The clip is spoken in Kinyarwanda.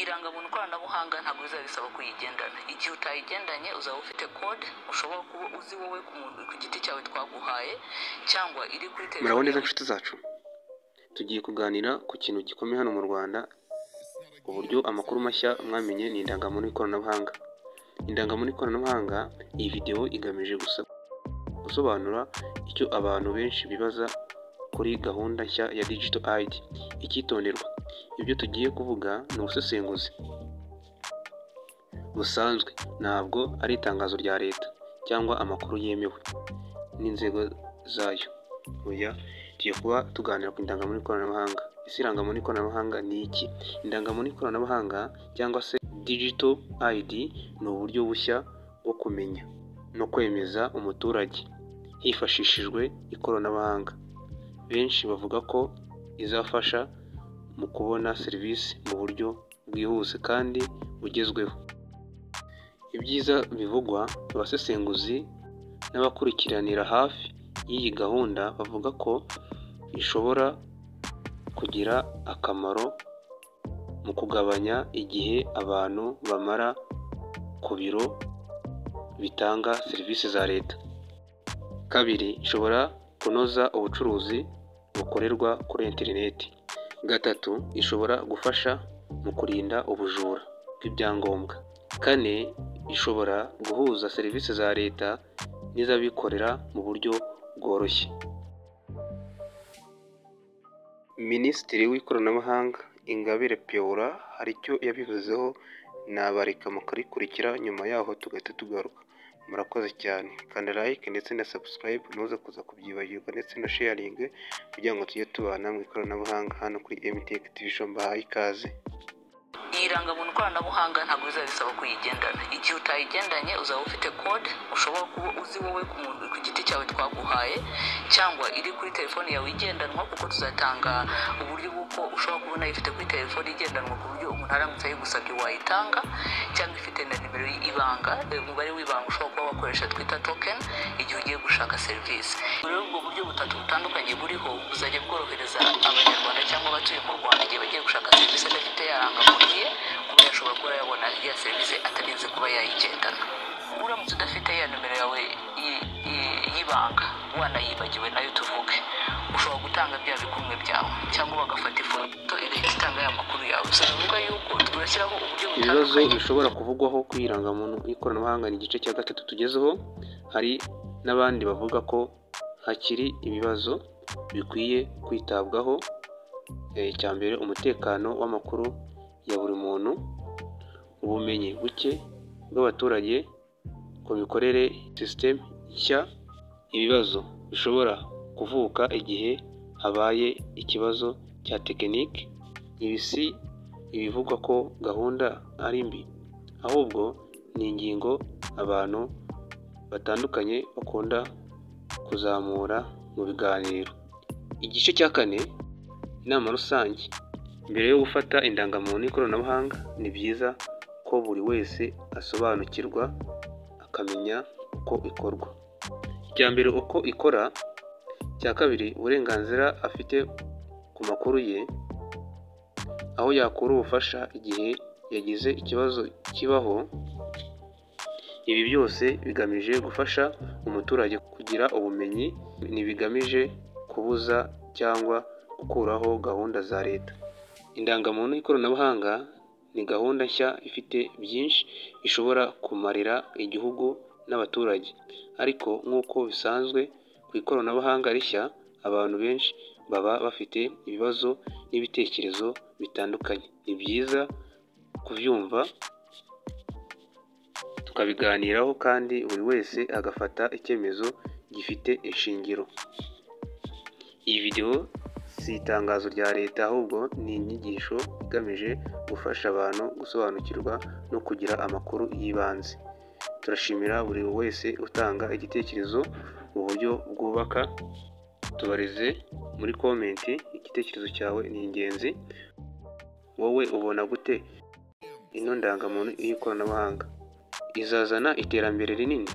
Iyi rangamuntu koranabuhanga ntabwo bizabisaba kuyigendana. Igihe utayigendanye uzaba ufite code ushobora kuba uzi wowe ku giti cyawe twaguhaye cyangwa iri kuri telefone. Murabona neza inshuti zacu, tugiye kuganira ku kintu gikomeye hano mu Rwanda, uburyo amakuru mashya mwamenye ni indangamuntu y'ikoranabuhanga. Indangamuntu y'ikoranabuhanga, iyi video igamije gusobanura icyo abantu benshi bibaza kuri gahunda nshya ya Digital ID. Icyitonderwa, ibyo tugiye kuvuga ni ubusesenguzi busanzwe, ntabwo ari itangazo rya leta cyangwa amakuru yemewe n'inzego zayo. Oya, tugiye kuba tuganira ku indangamuntu y'ikoranabuhanga. Ese irangamuntu y'ikoranabuhanga ni iki? Indangamuntu y'ikoranabuhanga cyangwa se Digital ID ni uburyo bushya bwo kumenya no kwemeza umuturage hifashishijwe ikoranabuhanga. Benshi bavuga ko izafasha mu kubona serivisi mu buryo bwihuse kandi bugezweho. Ibyiza bivugwa, abasesenguzi n'abakurikiranira hafi y'iyi gahunda bavuga ko ishobora kugira akamaro mu kugabanya igihe abantu bamara ku biro bitanga serivisi za leta. Kabiri, ishobora kunoza ubucuruzi bukorerwa kuri interineti. Gatatu, ishobora gufasha mu kurinda ubujura bw'ibyangombwa. Kane, ishobora guhuza serivisi za leta n'iz'abikorera mu buryo bworoshye. Minisitiri w'ikoranabuhanga Ingabire Peola hari icyo yabivuzeho, nabareka mukarikurikira, nyuma yaho tugahita tugaruka. Murakoze cyane, kanda like ndetse na subscribe, ntuze kuza kubyibagirwa, ndetse na sharing kugira ngo tujye tubana mu ikoranabuhanga hano kuri MTech TV Show. Mbahaye ikaze. Iyi rangamuntu koranabuhanga ntabwo bizabisaba kuyigendana. Igihe utayigendanye uzaba ufite code ushobora kuba uzi wowe ku giti cyawe twaguhaye cyangwa iri kuri telefone yawe igendanwa, kuko tuzatanga uburyo bw'uko ushobora kubona ifite kuri telefone igendanwa ku buryo umuntu aramutse ayigusabye wayitanga, cyangwa ifite na nimero y'ibanga, umubare w'ibanga ushobora kuba wakoresha twita token igihe ugiye gushaka serivisi. Rero ubwo buryo butatu butandukanye buriho buzajya bworohereza abanyarwanda cyangwa abatuye mu Rwanda igihe bagiye gushaka serivisi adafite yarangamuntu ye, kuba yashobora kuba yabona ya serivisi atarinze kuba yayigendana. Uramutse udafite ya nimero yawe y'ibanga, wanayibagiwe nayo tuvuge, ushobora gutanga bya bikumwe byawe cyangwa bagafata ifoto igahita itanga ya makuru yawe. Bivuga yuko turashyiraho uburyo ibibazo butandukanye bishobora kuvugwaho ku irangamuntu y'ikoranabuhanga. Ni igice cya gatatu tugezeho. Hari n'abandi bavuga ko hakiri ibibazo bikwiye kwitabwaho. Icya mbere, umutekano w'amakuru ya buri muntu, ubumenyi buke bw'abaturage ku mikorere system nshya, ibibazo bishobora kuvuka igihe habaye ikibazo cya tekinike. Ibi si ibivugwa ko gahunda ari mbi, ahubwo ni ingingo abantu batandukanye bakunda kuzamura mu biganiro. Igice cya kane, inama rusange. Mbere yo gufata indangamuntu y'ikoranabuhanga, ni byiza ko buri wese asobanukirwa akamenya uko ikorwa. Icya mbere, uko ikora. Icya kabiri, uburenganzira afite ku makuru ye, aho yakura ubufasha igihe yagize ikibazo kibaho. Ibi byose bigamije gufasha umuturage kugira ubumenyi, ntibigamije kubuza cyangwa gukuraho gahunda za leta. Indangamuntu y'ikoranabuhanga ni gahunda nshya ifite byinshi ishobora kumarira igihugu n'abaturage, ariko nk'uko bisanzwe ku ikoranabuhanga rishya, abantu benshi baba bafite ibibazo n'ibitekerezo bitandukanye. Ni byiza kubyumva tukabiganiraho, kandi buri wese agafata icyemezo gifite ishingiro. Iyi video si itangazo rya leta, ahubwo ni inyigisho igamije gufasha abantu gusobanukirwa no kugira amakuru y'ibanze. Turashimira buri wese utanga igitekerezo mu buryo bwubaka. Tubarize muri komenti, igitekerezo cyawe ni ingenzi. Wowe ubona gute ino ndangamuntu y'ikoranabuhanga? Izazana iterambere rinini